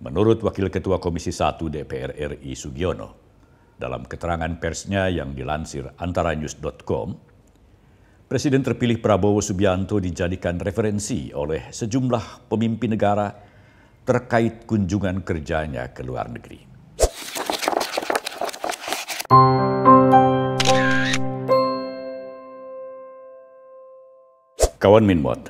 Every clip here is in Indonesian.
Menurut Wakil Ketua Komisi 1 DPR RI Sugiono, dalam keterangan persnya yang dilansir antaranews.com, Presiden terpilih Prabowo Subianto dijadikan referensi oleh sejumlah pemimpin negara terkait kunjungan kerjanya ke luar negeri. Kawan Minmod,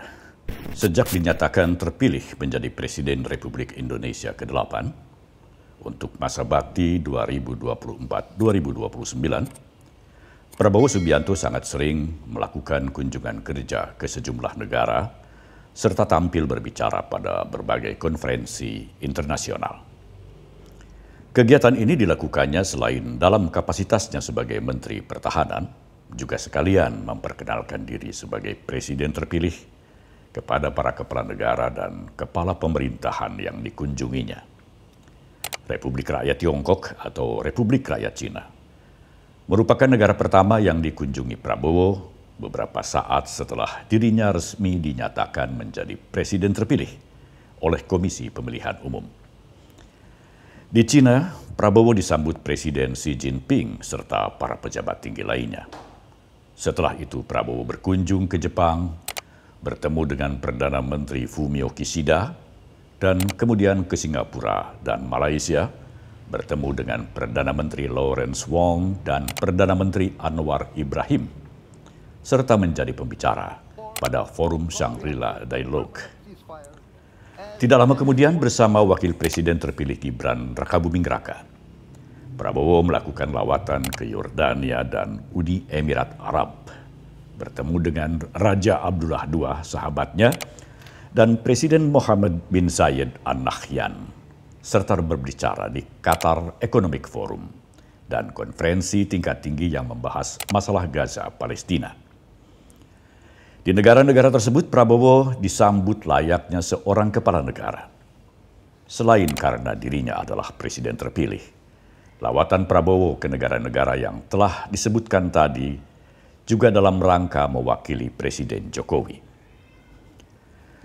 sejak dinyatakan terpilih menjadi Presiden Republik Indonesia ke-8 untuk masa bakti 2024-2029, Prabowo Subianto sangat sering melakukan kunjungan kerja ke sejumlah negara serta tampil berbicara pada berbagai konferensi internasional. Kegiatan ini dilakukannya selain dalam kapasitasnya sebagai Menteri Pertahanan, juga sekalian memperkenalkan diri sebagai Presiden terpilih kepada para kepala negara dan kepala pemerintahan yang dikunjunginya. Republik Rakyat Tiongkok atau Republik Rakyat Cina merupakan negara pertama yang dikunjungi Prabowo beberapa saat setelah dirinya resmi dinyatakan menjadi Presiden terpilih oleh Komisi Pemilihan Umum. Di Cina, Prabowo disambut Presiden Xi Jinping serta para pejabat tinggi lainnya. Setelah itu Prabowo berkunjung ke Jepang, bertemu dengan Perdana Menteri Fumio Kishida, dan kemudian ke Singapura dan Malaysia, bertemu dengan Perdana Menteri Lawrence Wong dan Perdana Menteri Anwar Ibrahim, serta menjadi pembicara pada Forum Shangri-La Dialogue. Tidak lama kemudian bersama Wakil Presiden terpilih Gibran Rakabuming Raka, Prabowo melakukan lawatan ke Yordania dan Uni Emirat Arab, bertemu dengan Raja Abdullah II, sahabatnya, dan Presiden Mohammed bin Zayed Al Nahyan, serta berbicara di Qatar Economic Forum dan konferensi tingkat tinggi yang membahas masalah Gaza, Palestina. Di negara-negara tersebut, Prabowo disambut layaknya seorang kepala negara. Selain karena dirinya adalah Presiden terpilih, lawatan Prabowo ke negara-negara yang telah disebutkan tadi juga dalam rangka mewakili Presiden Jokowi.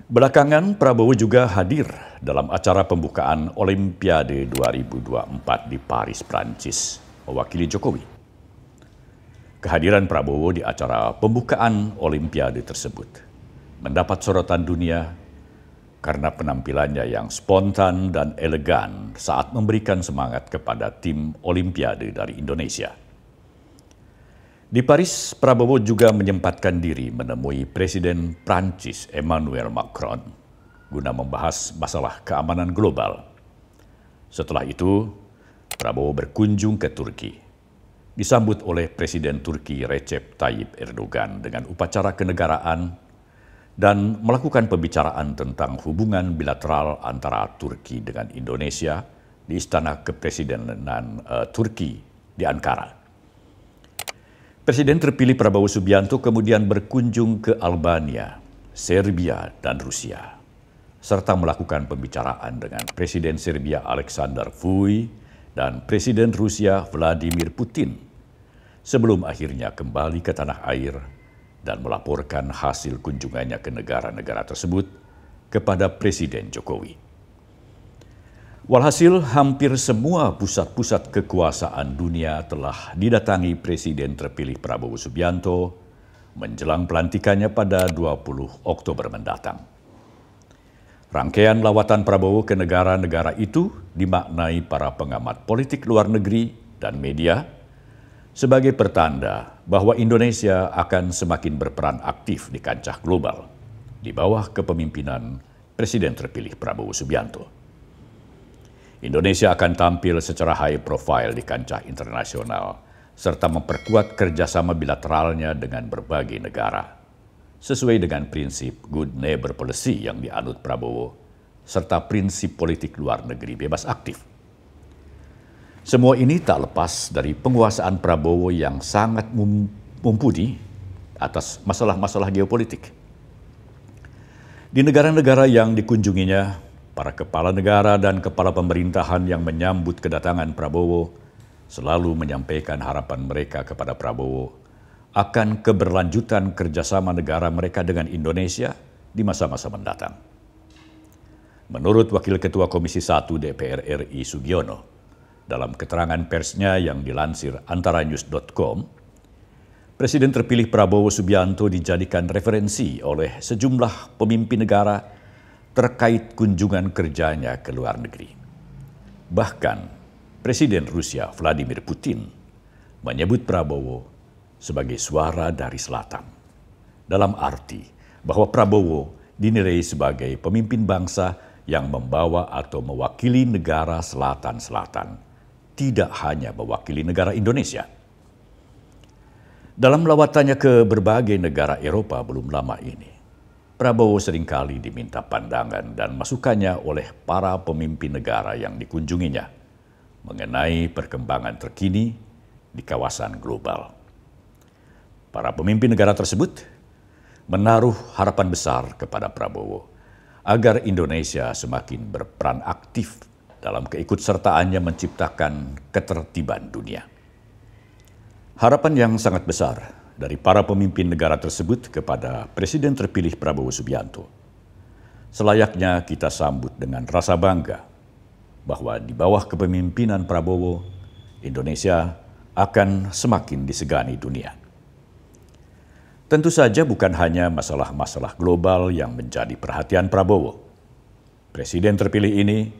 Belakangan, Prabowo juga hadir dalam acara pembukaan Olimpiade 2024 di Paris, Prancis, mewakili Jokowi. Kehadiran Prabowo di acara pembukaan Olimpiade tersebut mendapat sorotan dunia karena penampilannya yang spontan dan elegan saat memberikan semangat kepada tim Olimpiade dari Indonesia. Di Paris, Prabowo juga menyempatkan diri menemui Presiden Prancis Emmanuel Macron guna membahas masalah keamanan global. Setelah itu, Prabowo berkunjung ke Turki, disambut oleh Presiden Turki Recep Tayyip Erdogan dengan upacara kenegaraan dan melakukan pembicaraan tentang hubungan bilateral antara Turki dengan Indonesia di Istana Kepresidenan Turki di Ankara. Presiden terpilih Prabowo Subianto kemudian berkunjung ke Albania, Serbia, dan Rusia, serta melakukan pembicaraan dengan Presiden Serbia Aleksandar Vučić dan Presiden Rusia Vladimir Putin, sebelum akhirnya kembali ke tanah air dan melaporkan hasil kunjungannya ke negara-negara tersebut kepada Presiden Jokowi. Walhasil, hampir semua pusat-pusat kekuasaan dunia telah didatangi Presiden terpilih Prabowo Subianto menjelang pelantikannya pada 20 Oktober mendatang. Rangkaian lawatan Prabowo ke negara-negara itu dimaknai para pengamat politik luar negeri dan media sebagai pertanda bahwa Indonesia akan semakin berperan aktif di kancah global di bawah kepemimpinan Presiden terpilih Prabowo Subianto. Indonesia akan tampil secara high profile di kancah internasional serta memperkuat kerjasama bilateralnya dengan berbagai negara, sesuai dengan prinsip good neighbor policy yang dianut Prabowo, serta prinsip politik luar negeri bebas aktif. Semua ini tak lepas dari penguasaan Prabowo yang sangat mumpuni atas masalah-masalah geopolitik. Di negara-negara yang dikunjunginya, para kepala negara dan kepala pemerintahan yang menyambut kedatangan Prabowo selalu menyampaikan harapan mereka kepada Prabowo akan keberlanjutan kerjasama negara mereka dengan Indonesia di masa-masa mendatang. Menurut Wakil Ketua Komisi 1 DPR RI Sugiono, dalam keterangan persnya yang dilansir antaranews.com, Presiden terpilih Prabowo Subianto dijadikan referensi oleh sejumlah pemimpin negara terkait kunjungan kerjanya ke luar negeri. Bahkan, Presiden Rusia Vladimir Putin menyebut Prabowo sebagai suara dari selatan, dalam arti bahwa Prabowo dinilai sebagai pemimpin bangsa yang membawa atau mewakili negara selatan-selatan, tidak hanya mewakili negara Indonesia. Dalam lawatannya ke berbagai negara Eropa belum lama ini, Prabowo seringkali diminta pandangan dan masukannya oleh para pemimpin negara yang dikunjunginya mengenai perkembangan terkini di kawasan global. Para pemimpin negara tersebut menaruh harapan besar kepada Prabowo agar Indonesia semakin berperan aktif dalam keikutsertaannya menciptakan ketertiban dunia. Harapan yang sangat besar dari para pemimpin negara tersebut kepada Presiden terpilih Prabowo Subianto selayaknya kita sambut dengan rasa bangga bahwa di bawah kepemimpinan Prabowo, Indonesia akan semakin disegani dunia. Tentu saja bukan hanya masalah-masalah global yang menjadi perhatian Prabowo. Presiden terpilih ini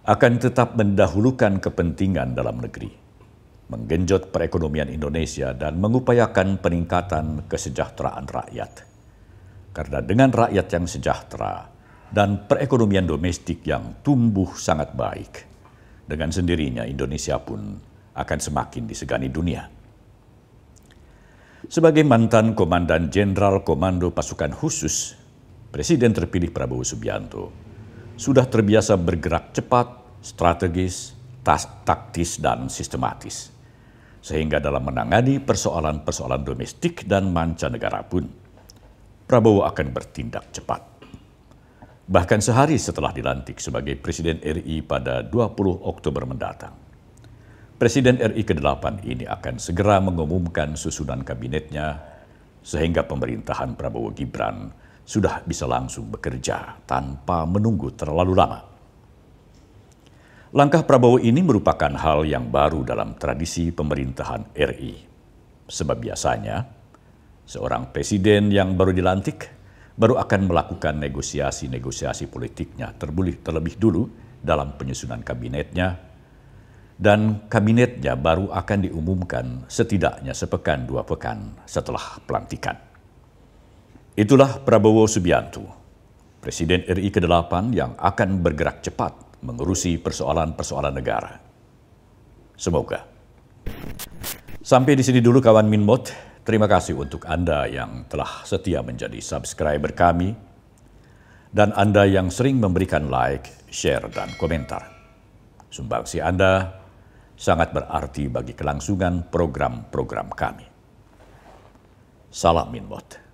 akan tetap mendahulukan kepentingan dalam negeri, menggenjot perekonomian Indonesia dan mengupayakan peningkatan kesejahteraan rakyat. Karena dengan rakyat yang sejahtera dan perekonomian domestik yang tumbuh sangat baik, dengan sendirinya Indonesia pun akan semakin disegani dunia. Sebagai mantan Komandan Jenderal Komando Pasukan Khusus, Presiden terpilih Prabowo Subianto sudah terbiasa bergerak cepat, strategis, taktis, dan sistematis. Sehingga dalam menangani persoalan-persoalan domestik dan mancanegara pun, Prabowo akan bertindak cepat. Bahkan sehari setelah dilantik sebagai Presiden RI pada 20 Oktober mendatang, Presiden RI ke-8 ini akan segera mengumumkan susunan kabinetnya sehingga pemerintahan Prabowo Gibran sudah bisa langsung bekerja tanpa menunggu terlalu lama. Langkah Prabowo ini merupakan hal yang baru dalam tradisi pemerintahan RI. Sebab biasanya, seorang presiden yang baru dilantik baru akan melakukan negosiasi-negosiasi politiknya terlebih dulu dalam penyusunan kabinetnya, dan kabinetnya baru akan diumumkan setidaknya sepekan 2 pekan setelah pelantikan. Itulah Prabowo Subianto, Presiden RI ke-8 yang akan bergerak cepat mengurusi persoalan-persoalan negara. Semoga. Sampai di sini dulu kawan Minmot. Terima kasih untuk Anda yang telah setia menjadi subscriber kami dan Anda yang sering memberikan like, share, dan komentar. Sumbangsi Anda sangat berarti bagi kelangsungan program-program kami. Salam Minmot.